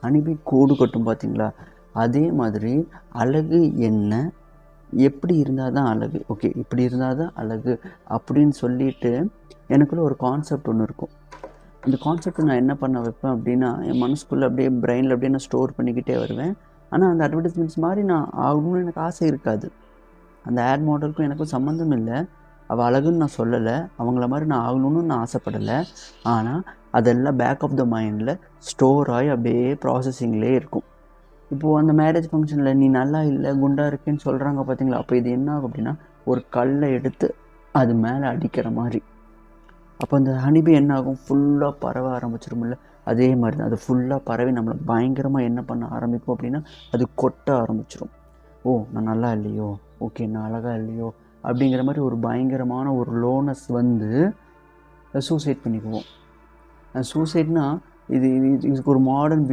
ஹனிபீ கூடு கட்டும் பார்த்தீங்களா? அதே மாதிரி அழகு என்ன? எப்படி இருந்தால் தான் அழகு? ஓகே, இப்படி இருந்தால் தான் அழகு அப்படின்னு சொல்லிட்டு எனக்குள்ள ஒரு கான்செப்ட் ஒன்று இருக்கும். இந்த கான்செப்ட்டை நான் என்ன பண்ண வைப்பேன் அப்படின்னா, என் மனசுக்குள்ளே அப்படியே பிரெயினில் அப்படியே நான் ஸ்டோர் பண்ணிக்கிட்டே வருவேன். ஆனால் அந்த அட்வர்டைஸ்மெண்ட்ஸ் மாதிரி நான் ஆகணும்னு எனக்கு ஆசை இருக்காது. அந்த ஆட் மாடலுக்கும் எனக்கும் சம்மந்தம் இல்லை. அவள் அழகுன்னு நான் சொல்லலை, அவங்கள மாதிரி நான் ஆகணும்னு நான் ஆசைப்படலை. ஆனால் அதெல்லாம் பேக் ஆஃப் த மைண்டில் ஸ்டோர் ஆகி அப்படியே ப்ராசஸிங்லேயே இருக்கும். இப்போது அந்த மேரேஜ் ஃபங்க்ஷனில் நீ நல்லா இல்லை, குண்டாக இருக்கேன்னு சொல்கிறாங்க பார்த்தீங்களா? அப்போ இது என்ன ஆகும் அப்படின்னா, ஒரு கல்லை எடுத்து அது மேலே அடிக்கிற மாதிரி. அப்போ அந்த ஹனிபீ என்ன ஆகும்? ஃபுல்லாக பரவ ஆரம்பிச்சிருமில்ல. அதே மாதிரி தான் அது ஃபுல்லாக பரவி நம்மளை பயங்கரமாக என்ன பண்ண ஆரம்பிக்கும் அப்படின்னா, அது கொட்ட ஆரம்பிச்சிடும். ஓ, நான் நல்லா இல்லையோ, ஓகே நான் அழகாக இல்லையோ அப்படிங்கிற மாதிரி ஒரு பயங்கரமான ஒரு லோனஸ் வந்து சூசைட் பண்ணிக்குவோம். சூசைட்னா இதுக்கு ஒரு மாடர்ன் வியூ